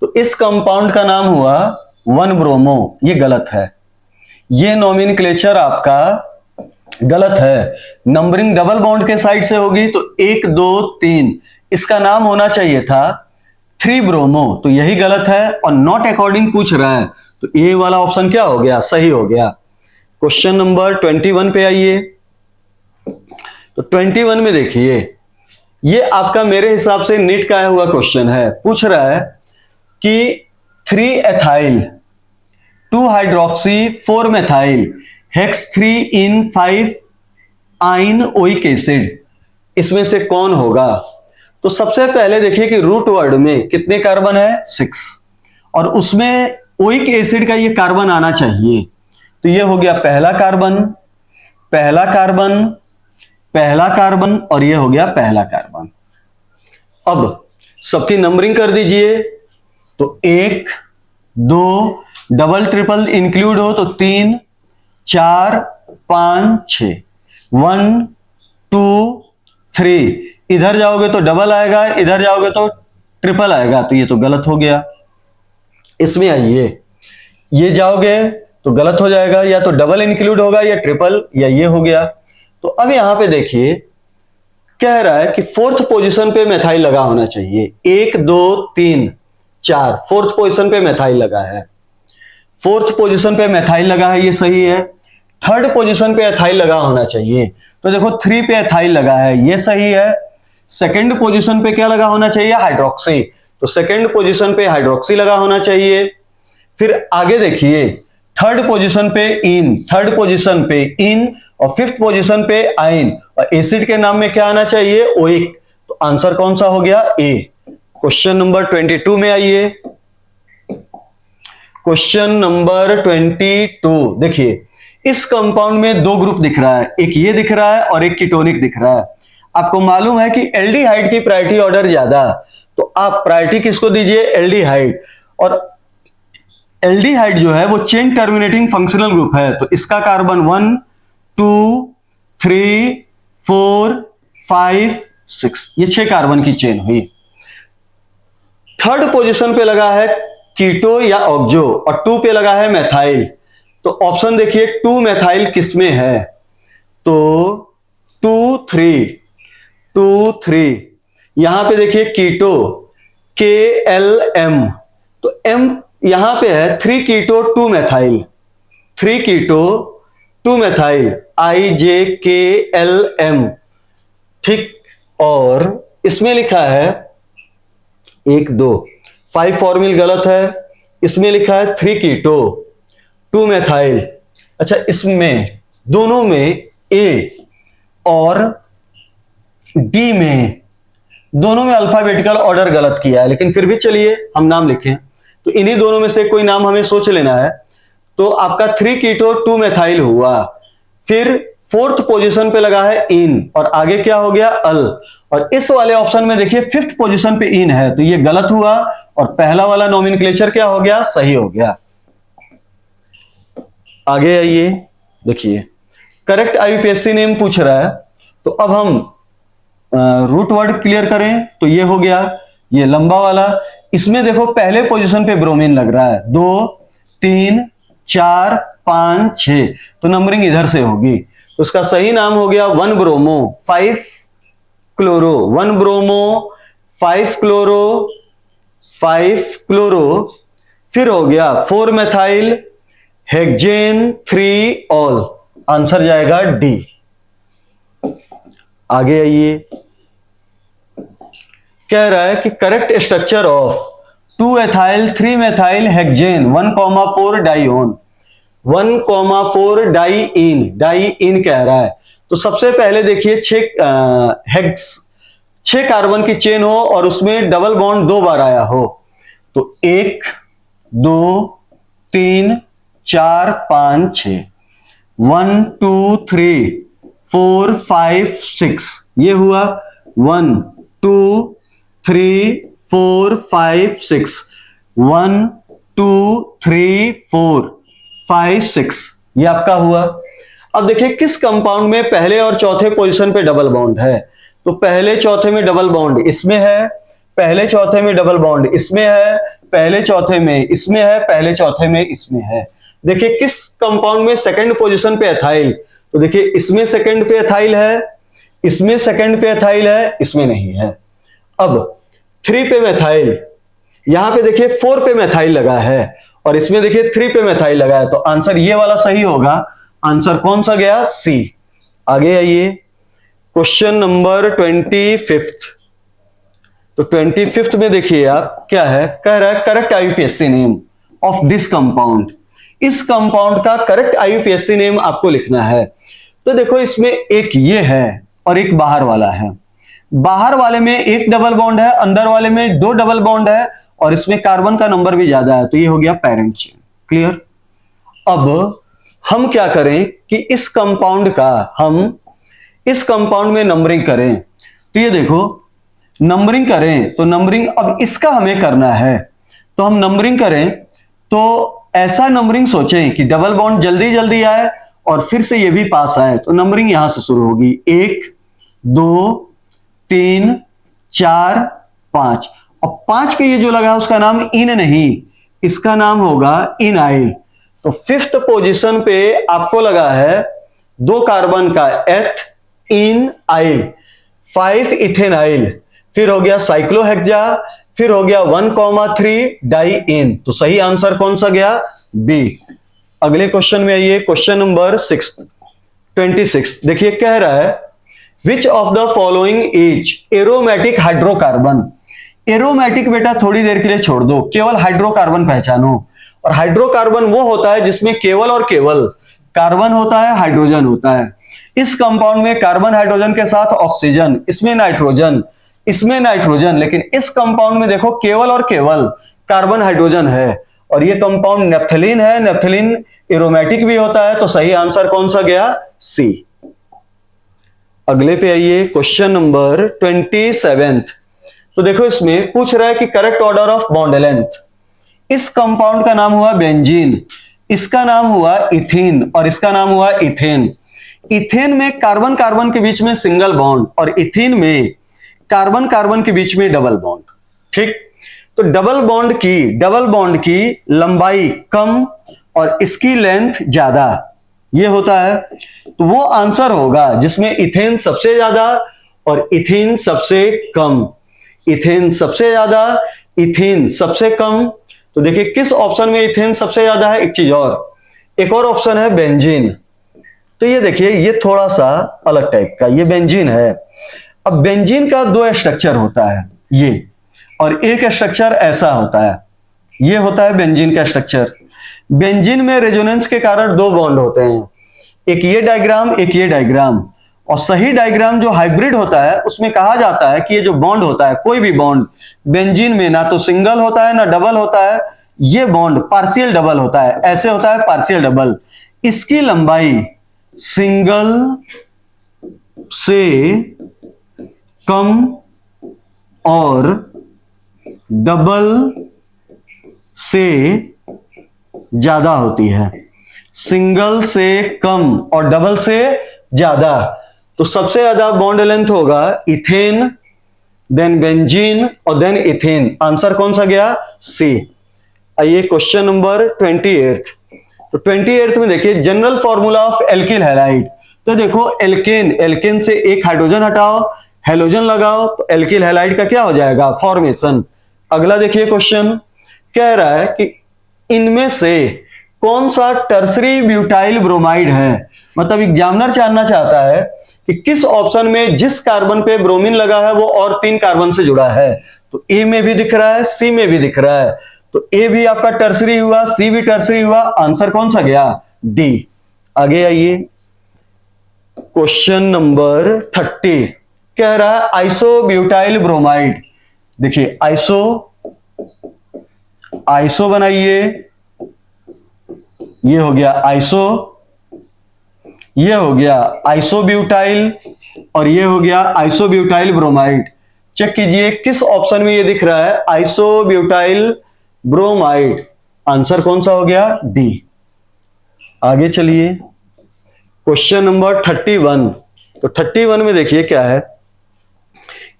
तो इस कंपाउंड का नाम हुआ 1 ब्रोमो, ये गलत है, ये नोमेनक्लेचर आपका गलत है। नंबरिंग डबल बॉन्ड के साइड से होगी तो 1 2 3, इसका नाम होना चाहिए था 3 ब्रोमो, तो यही गलत है। और नॉट अकॉर्डिंग पूछ रहा है, तो ये वाला ऑप्शन क्या हो गया? सही हो गया। क्वेश्चन नंबर 21 पे आइए। तो 21 में देखिए, ये आपका मेरे हिसाब से नीट का आया हुआ क्वेश्चन है। पूछ रहा है कि 3 एथाइल 2 हाइड्रोक्सी 4 मेथाइल हेक्स 3 इन 5 आइन ओइक एसिड, इसमें से कौन होगा? तो सबसे पहले देखिए कि रूट वर्ड में कितने कार्बन है? 6, और उसमें ओइक एसिड का ये कार्बन आना चाहिए। तो ये हो गया पहला कार्बन, पहला कार्बन, पहला कार्बन, और ये हो गया पहला कार्बन। अब सबकी नंबरिंग कर दीजिए। तो 1 2, डबल ट्रिपल इंक्लूड हो तो 3 4 5 6, 1 2 3, इधर जाओगे तो डबल आएगा, इधर जाओगे तो ट्रिपल आएगा, तो ये तो गलत हो गया। इसमें आइए, ये जाओगे तो गलत हो जाएगा, या तो डबल इंक्लूड होगा या ट्रिपल, या ये हो गया। तो अब यहां पे देखिए कह रहा है कि 4th पोजीशन पे मेथाइल लगा होना चाहिए। 1 2 3 4, 4th पोजीशन पे मेथाइल लगा है, 4th पोजीशन पे मेथाइल लगा है, ये सही है। 3rd पोजीशन पे एथाइल लगा होना चाहिए, तो देखो 3 पे एथाइल लगा है, ये सही है। सेकंड पोजीशन पे क्या लगा होना चाहिए? हाइड्रोक्सी। तो सेकंड पोजीशन पे हाइड्रोक्सी लगा होना चाहिए। फिर आगे देखिए, थर्ड पोजीशन पे इन, थर्ड पोजीशन पे इन, और फिफ्थ पोजीशन पे आइन, और एसिड के नाम में क्या आना चाहिए? ओइक। तो आंसर कौन सा हो गया? ए। क्वेश्चन नंबर 22 में आइए। क्वेश्चन नंबर 22 देखिए, इस कंपाउंड में दो ग्रुप दिख रहा है, एक ये दिख रहा है और एक कीटोनिक दिख रहा है। आपको मालूम है कि एल्डिहाइड की प्रायोरिटी ऑर्डर ज्यादा, तो आप प्रायोरिटी किसको दीजिए? एल्डिहाइड। और एल्डिहाइड जो है वो चेन टर्मिनेटिंग फंक्शनल ग्रुप है, तो इसका कार्बन 1 2 3 4 5 6, ये 6 कार्बन की चेन हुई। थर्ड पोजीशन पे लगा है कीटो या ऑक्जो, और 2 पे लगा है मैथाइल। तो ऑप्शन देखिए 2 मैथाइल किसमें है? तो 2 3 2 3, यहां पे देखिए कीटो KLM, तो M यहां पे है 3 कीटो 2 मैथाइल, 3 कीटो 2 मैथाइल IJKLM, ठीक। और इसमें लिखा है 1 2, 5 फॉर्मिल गलत है, इसमें लिखा है 3 कीटो 2 मैथाइल। अच्छा, इसमें दोनों में A और D में, दोनों में अल्फाबेटिकल ऑर्डर गलत किया है, लेकिन फिर भी चलिए हम नाम लिखें। तो इन्हीं दोनों में से कोई नाम हमें सोच लेना है। तो आपका 3 कीटो 2 मैथाइल हुआ। फिर फोर्थ पोजीशन पे लगा है इन, और आगे क्या हो गया? अल। और इस वाले ऑप्शन में देखिए फिफ्थ पोजीशन पे इन है, तो ये गलत हुआ, और पहला वाला नोमेनक्लेचर क्या हो गया? सही हो गया। आगे आइए, देखिए करेक्ट IUPAC नेम पूछ रहा है, तो अब हम रूट वर्ड क्लियर करें। तो ये हो गया, ये लंबा वाला। इसमें देखो पहले पोजीशन पे ब्रोमीन लग रहा है, 2 3 4 5 6, तो नंबरिंग इधर से होगी। तो उसका सही नाम हो गया 1 bromo 5 chloro, 1 bromo 5 chloro 5 chloro. फिर हो गया 4 मैथाइल हेक्सेन 3 ऑल, आंसर जाएगा डी। आगे आइए, कह रहा है कि correct structure of 2 ethyl 3 methyl hexane 1,4 डाइओन, 1,4 diene, diene कह रहा है। तो सबसे पहले देखिए 6 कार्बन की चेन हो और उसमें डबल बॉन्ड 2 बार आया हो, तो 1 2 3 4 5 6, 1 2 3 4 5 6, ये हुआ 1 2 3 4 5 6, 1 2 3 4 5 6, ये आपका हुआ। अब देखिए किस कंपाउंड में पहले और चौथे पोजीशन पे डबल बॉन्ड है। तो पहले चौथे में डबल बॉन्ड इसमें है, पहले चौथे में डबल बॉन्ड इसमें है, पहले चौथे में इसमें है, पहले चौथे में इसमें है। देखिए किस कंपाउंड में सेकंड पोजीशन पे एथाइल, तो देखिए इसमें सेकंड पे एथाइल है, इसमें सेकंड पे एथाइल है, इसमें नहीं है। अब 3 पे मैथाइल, यहां पे देखिए 4 पे मैथाइल लगा है, और इसमें देखिए 3 पे मैथाइल लगा है, तो आंसर ये वाला सही होगा। आंसर कौन सा गया? सी। आगे आइए, क्वेश्चन नंबर 25। तो 25 में देखिए आप क्या है, कह रहा है correct IUPAC name of this compound. इस कंपाउंड का करेक्ट IUPAC नेम आपको लिखना है। तो देखो इसमें एक ये है और एक बाहर वाला है। बाहर वाले में एक डबल बॉन्ड है, अंदर वाले में 2 डबल बॉन्ड है, और इसमें कार्बन का नंबर भी ज्यादा है, तो ये हो गया पेरेंट चेन। क्लियर? अब हम क्या करें कि इस कंपाउंड का हम इस कंपाउंड में नंबरिंग करें। तो ये देखो नंबरिंग करें, तो नंबरिंग अब इसका हमें करना है। तो हम नंबरिंग करें तो ऐसा नंबरिंग सोचें कि डबल बॉन्ड जल्दी जल्दी आए और फिर से ये भी पास आए। तो नंबरिंग यहां से शुरू होगी, 1 2 3 4 5, और 5 पे ये जो लगा उसका नाम इन नहीं, इसका नाम होगा इनाइल। तो फिफ्थ पोजीशन पे आपको लगा है 2 कार्बन का एथ इन आइल, 5 इथेनाइल, फिर हो गया साइक्लोहेक्सा, फिर हो गया 1,3 डाइइन। तो सही आंसर कौन सा गया? बी। अगले क्वेश्चन में आइए, क्वेश्चन नंबर 26। देखिए कह रहा है विच of the following is aromatic hydrocarbon. Aromatic बेटा थोड़ी देर के लिए छोड़ दो, केवल हाइड्रोकार्बन पहचानो। और हाइड्रोकार्बन वो होता है जिसमें केवल और केवल कार्बन होता है, हाइड्रोजन होता है। इस कंपाउंड में कार्बन हाइड्रोजन के साथ ऑक्सीजन, इसमें नाइट्रोजन, इसमें नाइट्रोजन, लेकिन इस कंपाउंड में देखो केवल और केवल कार्बन हाइड्रोजन है। और ये कंपाउंड नेप्थलीन है। नेप्थलीन एरोमेटिक भी होता है, तो सही आंसर कौन सा गया? सी। अगले पे आइए, क्वेश्चन नंबर 27। तो देखो इसमें पूछ रहा है कि correct order of bond length. इस कंपाउंड का नाम हुआ बेंजीन, इसका नाम हुआ इथीन और इसका नाम हुआ इथेन। इथेन में कार्बन कार्बन के बीच में सिंगल बॉन्ड और इथीन में कार्बन कार्बन के बीच में डबल बॉन्ड। ठीक, तो डबल बॉन्ड की लंबाई कम और इसकी लेंथ ज्यादा, ये होता है। तो वो आंसर होगा जिसमें इथेन सबसे ज्यादा और इथीन सबसे कम। इथेन सबसे ज्यादा, इथीन सबसे कम। तो देखिए किस ऑप्शन में इथेन सबसे ज्यादा है। एक चीज और, एक और ऑप्शन है बेंजीन। तो ये देखिए ये थोड़ा सा अलग टाइप का, ये बेंजीन है। अब बेंजीन का दो स्ट्रक्चर होता है, ये, और एक स्ट्रक्चर ऐसा होता है, ये होता है बेंजीन का स्ट्रक्चर। बेंजीन में रेजोनेंस के कारण दो बॉन्ड होते हैं, एक ये डायग्राम, एक ये डायग्राम। और सही डायग्राम जो हाइब्रिड होता है उसमें कहा जाता है कि ये जो बॉन्ड होता है, कोई भी बॉन्ड बेंजीन में ना तो सिंगल होता है ना डबल होता है, ये बॉन्ड पार्शियल डबल होता है, ऐसे होता है पार्शियल डबल। इसकी लंबाई सिंगल से कम और डबल से ज्यादा होती है। सिंगल से कम और डबल से ज्यादा। तो सबसे ज्यादा बॉन्ड लेंथ होगा इथेन, देन बेंजीन और देन इथेन। आंसर कौन सा गया? सी। आइए क्वेश्चन नंबर 28। तो 28 में देखिए general formula of alkyl halide. तो देखो एल्केन, एल्केन से एक हाइड्रोजन हटाओ, हेलोजन लगाओ, तो एल्किल हैलाइड का क्या हो जाएगा? फॉर्मेशन। अगला देखिए क्वेश्चन कह रहा है कि इनमें से कौन सा टर्सरी ब्यूटाइल ब्रोमाइड है। मतलब एग्जामिनर जानना चाहता है कि किस ऑप्शन में जिस कार्बन पे ब्रोमीन लगा है वो और 3 कार्बन से जुड़ा है। तो ए में भी दिख रहा है, सी में भी दिख रहा है। तो ए भी आपका टर्सरी हुआ, सी भी टर्सरी हुआ। आंसर कौन सा गया? डी। आगे आइए, क्वेश्चन नंबर 30 कह रहा है आइसोब्यूटाइल ब्रोमाइड। देखिए आइसो बनाइए, ये हो गया आइसो, ये हो गया आइसोब्यूटाइल और ये हो गया आइसोब्यूटाइल ब्रोमाइड। चेक कीजिए किस ऑप्शन में ये दिख रहा है? Isobutyl bromide. आंसर कौन सा हो गया? डी। आगे चलिए, क्वेश्चन नंबर 31। तो 31 में देखिए क्या है,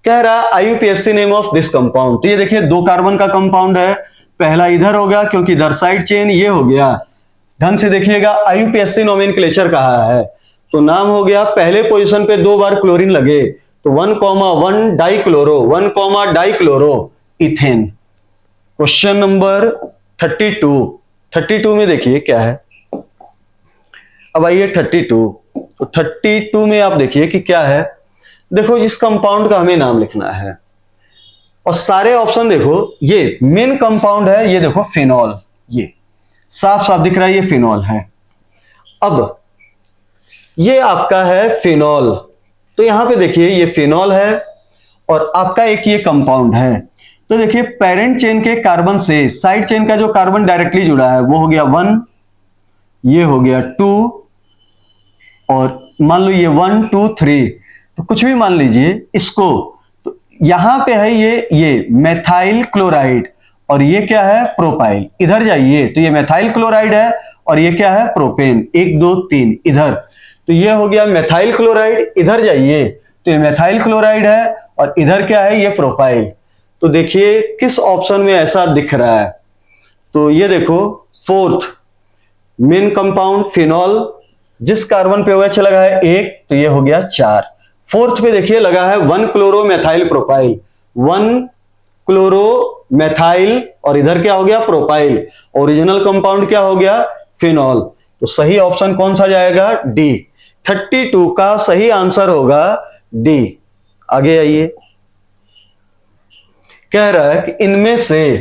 कह रहा है IUPAC name of this compound. तो ये देखिए 2 कार्बन का कंपाउंड है, पहला इधर हो गया क्योंकि इधर साइड चेन, ये हो गया। ढंग से देखिएगा, आईयूपीएसी नोमेनक्लेचर कहा है तो नाम हो गया, पहले पोजीशन पे 2 बार क्लोरीन लगे तो 1,1 dichloro, 1, dichloro ethane. Question number 32 में देखिए क्या है। अब आइए 32। तो 32 में आप देखिए कि क्या है। देखो इस कंपाउंड का हमें नाम लिखना है और सारे ऑप्शन देखो, ये मेन कंपाउंड है, ये देखो फिनॉल, ये साफ साफ दिख रहा है, ये फिनॉल है। अब ये आपका है फिनॉल, तो यहां पे देखिए ये फिनॉल है और आपका एक ये कंपाउंड है। तो देखिए पेरेंट चेन के कार्बन से साइड चेन का जो कार्बन डायरेक्टली जुड़ा है वो हो गया 1, ये हो गया 2 और मान लो ये 1, 2, 3, तो कुछ भी मान लीजिए इसको। तो यहां पे है ये मेथाइल क्लोराइड और ये क्या है? प्रोपाइल। इधर जाइए तो ये मेथाइल क्लोराइड है और ये क्या है? प्रोपेन। 1, 2, 3 इधर, तो ये हो गया मेथाइल क्लोराइड। इधर जाइए तो ये मेथाइल क्लोराइड है और इधर क्या है? ये प्रोपाइल। तो देखिए किस ऑप्शन में ऐसा दिख रहा है। तो ये देखो 4th मेन कंपाउंड फिनॉल, जिस कार्बन पे OH लगा है 1, तो ये हो गया 4। 4th पे देखिए लगा है 1 chloro methyl propyl, 1 chloro methyl और इधर क्या हो गया? प्रोपाइल। ओरिजिनल कंपाउंड क्या हो गया? फिनॉल। तो सही ऑप्शन कौन सा जाएगा? डी। 32 का सही आंसर होगा डी। आगे आइए, कह रहा है कि इनमें से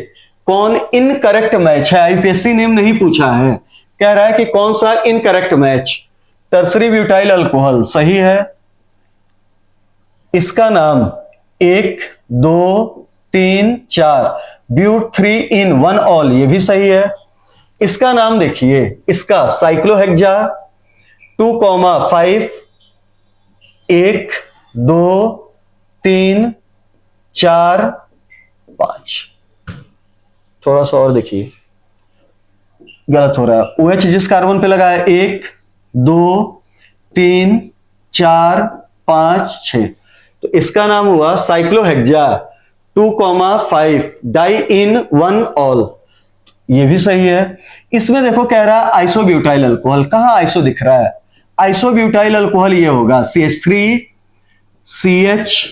कौन इनकरेक्ट मैच है। आईपीएससी ने नहीं पूछा है, कह रहा है कि कौन सा incorrect match. Tertiary butyl alcohol सही है, इसका नाम 1 2 3 4 ब्यूट 3 इन 1 ऑल, ये भी सही है। इसका नाम देखिए, इसका साइक्लोहेक्सा 2,5 1 2 3 4 5। थोड़ा सा और देखिए, गलत हो रहा है। OH जिस कार्बन पे लगा है 1 2 3 4 5 6, तो इसका नाम हुआ साइक्लोहेक्सा 2,5 डाई इन 1 ऑल, ये भी सही है। इसमें देखो कह रहा है आइसोब्यूटाइल अल्कोहल, कहां आइसो दिख रहा है? आइसोब्यूटाइल अल्कोहल ये होगा CH3 CH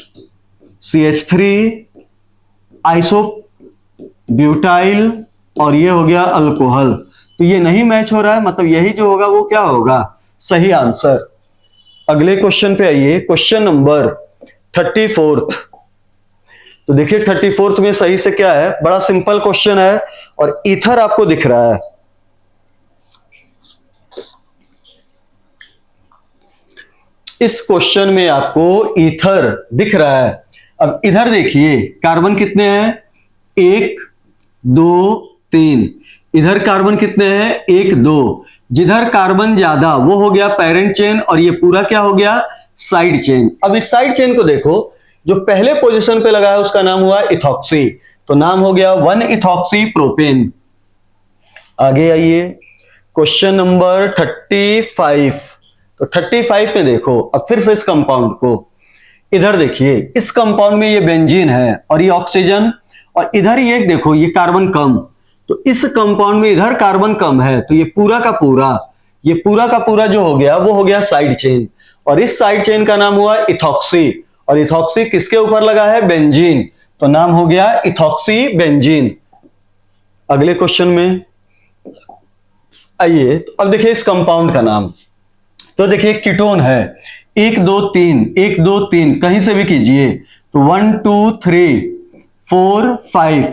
CH3 आइसोब्यूटाइल, और ये हो गया अल्कोहल। तो ये नहीं मैच हो रहा है, मतलब यही जो होगा वो क्या होगा? सही आंसर। अगले क्वेश्चन पे आइए, क्वेश्चन नंबर 34। तो देखिए 34 में सही से क्या है, बड़ा सिंपल क्वेश्चन है और ईथर आपको दिख रहा है। इस क्वेश्चन में आपको ईथर दिख रहा है। अब इधर देखिए कार्बन कितने हैं? 1 2 3। इधर कार्बन कितने हैं? 1 2। जिधर कार्बन ज्यादा वो हो गया पेरेंट चेन, और ये पूरा क्या हो गया? Side chain. अब इस साइड चेन को देखो, जो पहले पोजीशन पे लगा है उसका नाम हुआ इथॉक्सी, तो नाम हो गया 1 इथॉक्सी प्रोपेन। आगे आइए, क्वेश्चन नंबर 35। तो 35 में देखो, अब फिर से इस कंपाउंड को इधर देखिए, इस कंपाउंड में ये बेंजीन है और ये ऑक्सीजन, और इधर ये देखो ये कार्बन कम, तो इस कंपाउंड में इधर कार्बन कम है, तो ये पूरा का पूरा जो हो गया वो हो गया साइड चेन, और इस साइड चेन का नाम हुआ इथॉक्सी, और इथॉक्सी किसके ऊपर लगा है? बेंजीन, तो नाम हो गया इथॉक्सी बेंजीन। अगले क्वेश्चन में आइए, अब देखिए इस कंपाउंड का नाम, तो देखिए कीटोन है, 1 2 3 1 2 3 कहीं से भी कीजिए, तो 1 2 3 4 5,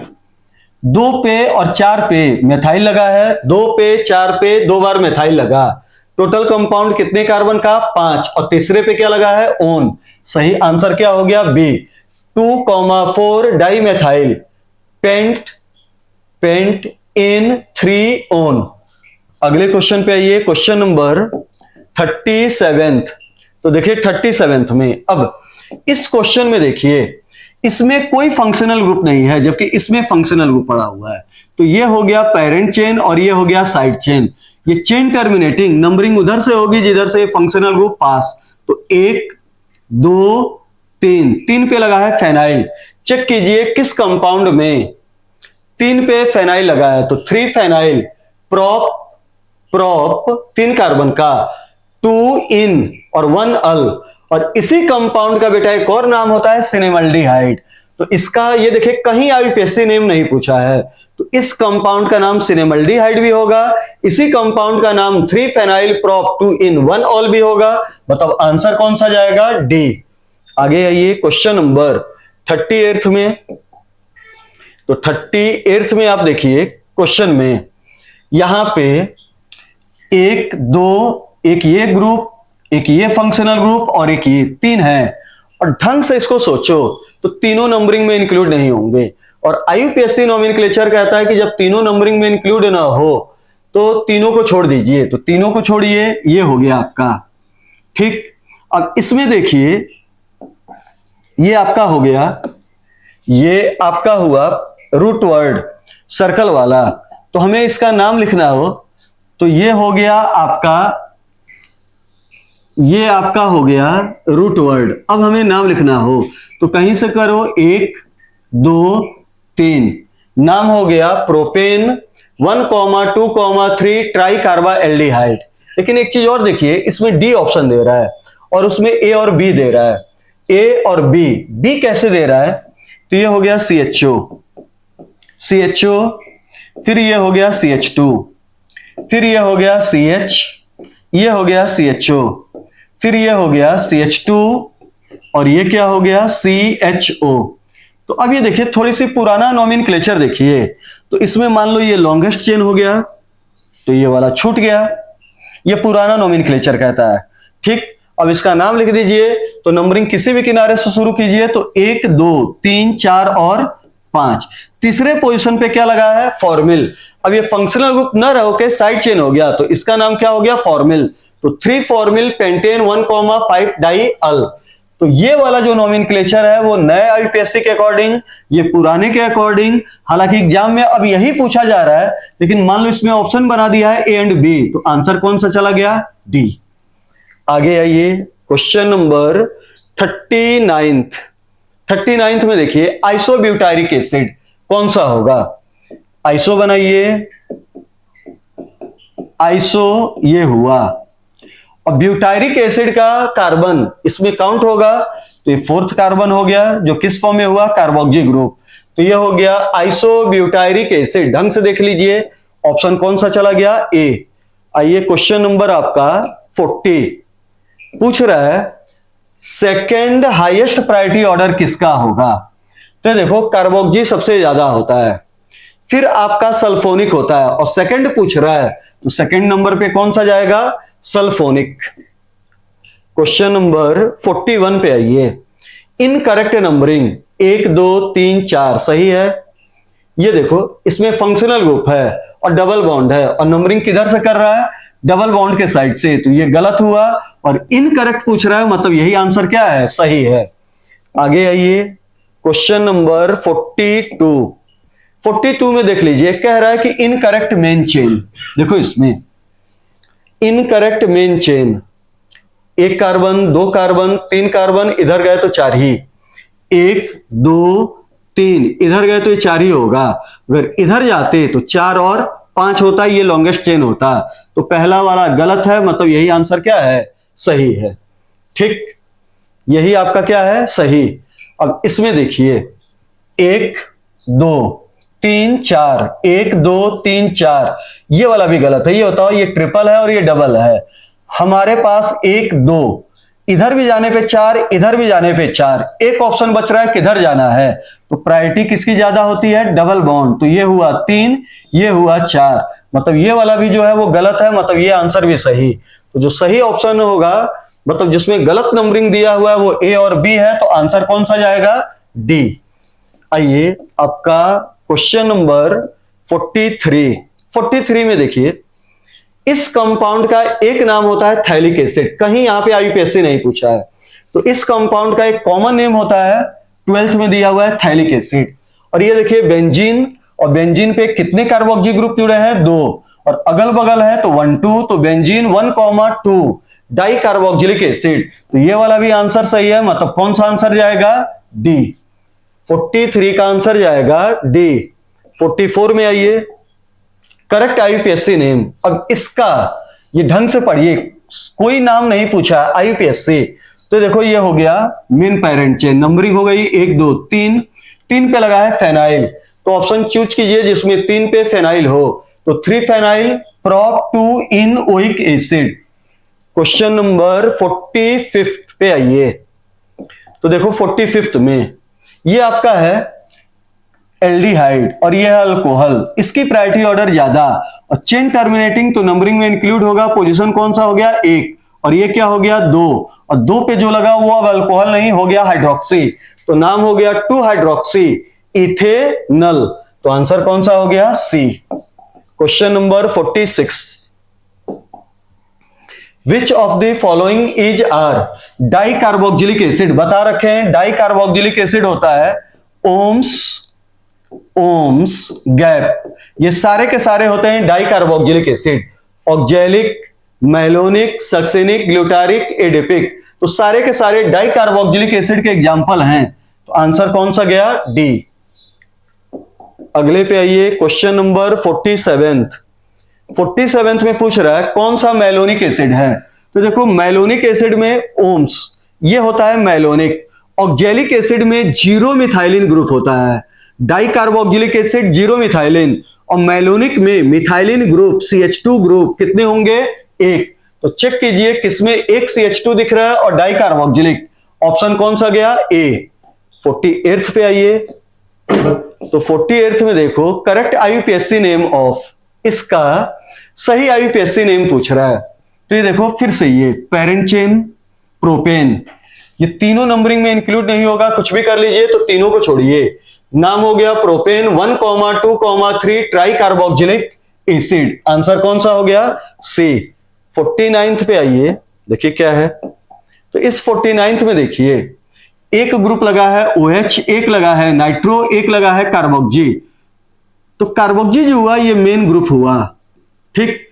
2 पे और 4 पे मेथाइल लगा है, 2 पे 4 पे 2 बार मेथाइल लगा, टोटल कंपाउंड कितने कार्बन का? 5, और तीसरे पे क्या लगा है? ओन। सही आंसर क्या हो गया? B, 2,4 dimethyl pentan 3 one. अगले क्वेश्चन पे आइए, क्वेश्चन नंबर 37। तो देखिए 37 में, अब इस क्वेश्चन में देखिए इसमें कोई फंक्शनल ग्रुप नहीं है, जबकि इसमें फंक्शनल ग्रुप पड़ा हुआ है, तो ये हो गया पेरेंट चेन और ये हो गया साइड चेन। ये चेन टर्मिनेटिंग नंबरिंग उधर से होगी जिधर से फंक्शनल ग्रुप पास, तो 1 2 3, 3 पे लगा है फेनाइल। चेक कीजिए किस कंपाउंड में 3 पे फेनाइल लगा है, तो 3 फेनाइल प्रोप 3 कार्बन का, 2 इन और 1 अल, और इसी कंपाउंड का बेटा एक और नाम होता है सिनेमल्डिहाइड। तो इसका ये देखिए कहीं आईपीएससी नेम नहीं पूछा है, तो इस कंपाउंड का नाम सिनेमल्डिहाइड भी होगा, इसी कंपाउंड का नाम 3 फेनाइल प्रोप 2 इन 1 ऑल भी होगा। बताओ आंसर कौन सा जाएगा? डी। आगे आइए, क्वेश्चन नंबर 38 में। तो 38 में आप देखिए क्वेश्चन में यहां पे 1 2, एक ये ग्रुप, एक ये फंक्शनल ग्रुप और एक ये, 3 है, और ढंग से इसको सोचो तो तीनों नंबरिंग में इंक्लूड नहीं होंगे, और आईयूपीएससी नोमेनक्लेचर कहता है कि जब तीनों नंबरिंग में इंक्लूड ना हो तो तीनों को छोड़ दीजिए, तो तीनों को छोड़िए, ये हो गया आपका। ठीक, अब इसमें देखिए ये आपका हो गया, ये आपका हुआ रूट वर्ड सर्कल वाला, तो हमें इसका नाम लिखना हो, तो ये हो गया आपका, ये आपका हो गया रूट वर्ड। अब हमें नाम लिखना हो तो कहीं से करो, 1 2 3, नाम हो गया प्रोपेन 1,2,3 ट्राई कार्बा एल्डिहाइड। लेकिन एक चीज और देखिए, इसमें डी ऑप्शन दे रहा है और उसमें ए और बी दे रहा है। ए और बी कैसे दे रहा है? तो ये हो गया CHO, फिर ये हो गया CH2, फिर ये हो गया CH, ये हो गया CHO, फिर ये हो गया CH2, और ये क्या हो गया CHO। तो अब ये देखिए थोड़ी सी पुराना नोमेनक्लेचर देखिए, तो इसमें मान लो ये लॉन्गेस्ट चेन हो गया, तो ये वाला छूट गया, ये पुराना नोमेनक्लेचर कहता है। ठीक, अब इसका नाम लिख दीजिए, तो नंबरिंग किसी भी किनारे से शुरू कीजिए, तो 1 2 3 4 और 5। तीसरे पोजीशन पे क्या लगा है, फॉर्मिल। अब ये फंक्शनल ग्रुप न रहो के साइड चेन हो गया, तो इसका नाम क्या हो गया, फॉर्मिल। तो 3 फॉर्मिल पेंटेन 1,5 डाई अल। तो ये वाला जो नोमेनक्लेचर है वो नए यूपीएससी के अकॉर्डिंग, ये पुराने के अकॉर्डिंग, हालांकि एग्जाम में अब यही पूछा जा रहा है, लेकिन मान लो इसमें ऑप्शन बना दिया है ए एंड बी, तो आंसर कौन सा चला गया, डी। आगे आइए क्वेश्चन नंबर 39th में देखिए आइसोब्यूटायरिक एसिड कौन सा होगा। आइसो बनाइए, आइसो ये हुआ, और ब्यूटायरिक एसिड का कार्बन इसमें काउंट होगा, तो ये 4th कार्बन हो गया, जो किस फॉर्म में हुआ, कार्बोक्सी ग्रुप। तो ये हो गया आइसोब्यूटायरिक एसिड। ढंग से देख लीजिए, ऑप्शन कौन सा चला गया, ए। आइए क्वेश्चन नंबर आपका 40 पूछ रहा है सेकेंड हाईएस्ट प्रायोरिटी ऑर्डर किसका होगा। तो देखो कार्बोक्सी सबसे ज्यादा होता है, फिर आपका सल्फोनिक होता है, और सेकंड पूछ रहा है, तो सेकंड नंबर पे कौन सा जाएगा, सल्फोनिक। क्वेश्चन नंबर 41 पे आइए, इनकरेक्ट नंबरिंग 1 2 3 4 सही है। ये देखो इसमें फंक्शनल ग्रुप है और डबल बॉन्ड है, और नंबरिंग किधर से कर रहा है, डबल बॉन्ड के साइड से, तो ये गलत हुआ, और इनकरेक्ट पूछ रहा है, मतलब यही आंसर क्या है, सही है। आगे आइए क्वेश्चन नंबर 42 में देख लीजिए, कह रहा है कि इनकरेक्ट मेन चेन। देखो इसमें incorrect main chain, 1 carbon 2 carbon 3 carbon, इधर गए तो 4 ही, 1 2 3 इधर गए तो ये 4 ही होगा। अगर इधर जाते तो 4 और 5 होता, ये लॉन्गेस्ट चेन होता। तो पहला वाला गलत है, मतलब यही आंसर क्या है, सही है। ठीक, यही आपका क्या है, सही। अब इसमें देखिए 1 2 3 4, 1 2 3 4, ये वाला भी गलत है। ये बताओ, ये ट्रिपल है और ये डबल है। हमारे पास 1 2, इधर भी जाने पे 4, इधर भी जाने पे 4, एक ऑप्शन बच रहा है किधर जाना है, तो प्रायोरिटी किसकी ज्यादा होती है, डबल बॉन्ड। तो ये हुआ 3, ये हुआ 4, मतलब ये वाला भी जो है वो गलत है, मतलब ये आंसर भी सही। तो जो सही ऑप्शन होगा, मतलब जिसमें गलत नंबरिंग दिया हुआ है, वो ए और बी है, तो आंसर कौन सा जाएगा, डी। आइए आपका क्वेश्चन नंबर 43 में देखिए, इस कंपाउंड का एक नाम होता है थैलिक एसिड। कहीं यहां पे यूपीएससी नहीं पूछा है, तो इस कंपाउंड का एक कॉमन नेम होता है, 12th में दिया हुआ है थैलिक एसिड। और ये देखिए बेंजीन, और बेंजीन पे कितने कार्बोक्सी ग्रुप जुड़े हैं, 2, और अगल बगल है तो 1 2, तो बेंजीन 1,2 डाई कार्बोक्सिलिक एसिड। तो ये वाला भी आंसर सही है, मतलब कौन सा आंसर जाएगा, डी। 43 का आंसर जाएगा डी। 44 में आइए, करेक्ट आईयूपीएससी नेम। अब इसका ये ढंग से पढ़िए, कोई नाम नहीं पूछा आईयूपीएससी। तो देखो ये हो गया मेन पेरेंट चेन, नंबरिंग हो गई 1 2 3, 3 पे लगा है फेनाइल, तो ऑप्शन चूज कीजिए जिसमें 3 पे फेनाइल हो, तो 3 फेनाइल प्रोप 2 इन ओइक एसिड। क्वेश्चन नंबर 45 पे आइए, तो देखो 45 में ये आपका है एल्डिहाइड और ये है अल्कोहल, इसकी प्रायोरिटी ऑर्डर ज्यादा, और चेन टर्मिनेटिंग तो नंबरिंग में इंक्लूड होगा। पोजीशन कौन सा हो गया, 1, और ये क्या हो गया, 2, और 2 पे जो लगा वो अब अल्कोहल नहीं हो गया हाइड्रोक्सी, तो नाम हो गया 2 हाइड्रोक्सी इथेनल। तो आंसर कौन सा हो गया, C. Question number 46, which of the following is are dicarboxylic acid. बता रखे हैं डाई कार्बोक्सिलिक एसिड होता है ओम्स गैप, ये सारे के सारे होते हैं di carboxylic acid. Oxalic, malonic, succinic, glutaric, adipic, तो सारे के सारे डाई कार्बोक्सिलिक एसिड के एग्जाम्पल हैं। तो आंसर कौन सा गया, डी। अगले पे आइए, क्वेश्चन नंबर 47 में पूछ रहा है कौन सा मैलोनिक एसिड है। तो देखो मैलोनिक एसिड में ओम्स, ये होता है मैलोनिक। ऑक्जेलिक एसिड में 0 मिथाइलिन ग्रुप होता है, डाई कार्बोक्सिलिक एसिड 0 मिथाइलिन, और मैलोनिक में मिथाइलिन ग्रुप CH2 ग्रुप कितने होंगे, 1। तो चेक कीजिए किसमें 1 CH2 दिख रहा है और डाई कार्बोक्सिलिक। ऑप्शन कौन सा गया? ए। 48th पे आइए, तो 48th में देखो करेक्ट आईयूपीएससी नेम ऑफ, इसका सही आईयूपीएससी नेम पूछ रहा है। तो ये देखो फिर से ये पेरेंट चेन, प्रोपेन, ये तीनों नंबरिंग में इंक्लूड नहीं होगा, कुछ भी कर लीजिए, तो तीनों को छोड़िए। नाम हो गया propane 1,2,3 try carboxylic acid. Answer कौन सा हो गया? सी। 49th पे आइए, देखिए क्या है। तो इस 49th में देखिए एक ग्रुप लगा है OH, एक लगा है नाइट्रो, एक लगा है कार्बोक्सी। तो कार्बोक्सी जो हुआ ये मेन ग्रुप हुआ, ठीक।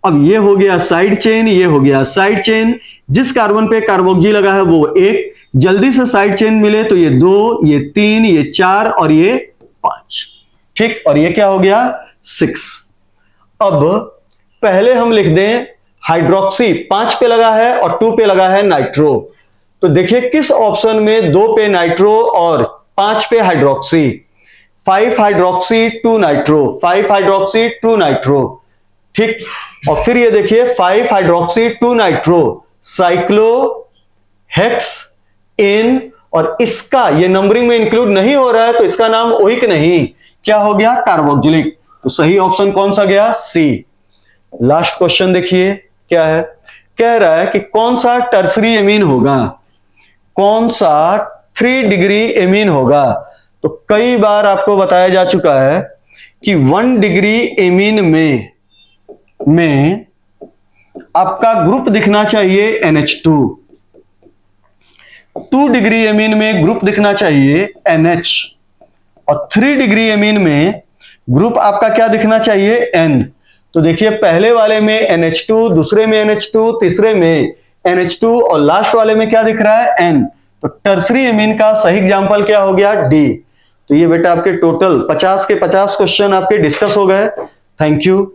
अब ये हो गया साइड चेन, ये हो गया साइड चेन। जिस कार्बन पे कार्बोक्सी लगा है वो एक, जल्दी से साइड चेन मिले तो ये 2, ये 3, ये 4 और ये 5, ठीक। और ये क्या हो गया? 6। अब पहले हम लिख दें हाइड्रोक्सी 5 पे लगा है और 2 पे लगा है नाइट्रो। तो देखिए किस ऑप्शन में 2 पे नाइट्रो और 5 पे hydroxy. 5 hydroxy 2 nitro, 5 hydroxy 2 nitro, ठीक। और फिर ये देखिए 5 hydroxy 2 nitro, cyclohexene, और इसका ये नंबरिंग में इंक्लूड नहीं हो रहा है तो इसका नाम ओइक नहीं, क्या हो गया? कार्बोक्सिलिक। तो सही ऑप्शन कौन सा गया? सी। लास्ट क्वेश्चन देखिए क्या है, कह रहा है कि कौन सा टर्सरी एमीन होगा, कौन सा 3 डिग्री एमीन होगा। तो कई बार आपको बताया जा चुका है कि 1 डिग्री एमीन में आपका ग्रुप दिखना चाहिए NH2, 2 डिग्री एमीन में ग्रुप दिखना चाहिए NH, और 3 डिग्री एमीन में ग्रुप आपका क्या दिखना चाहिए? N। तो देखिए पहले वाले में NH2, दूसरे में NH2, तीसरे में NH2 और लास्ट वाले में क्या दिख रहा है? N। तो टर्सरी एमीन का सही एग्जांपल क्या हो गया? डी। तो ये बेटा आपके टोटल 50 के 50 क्वेश्चन आपके डिस्कस हो गए। Thank you.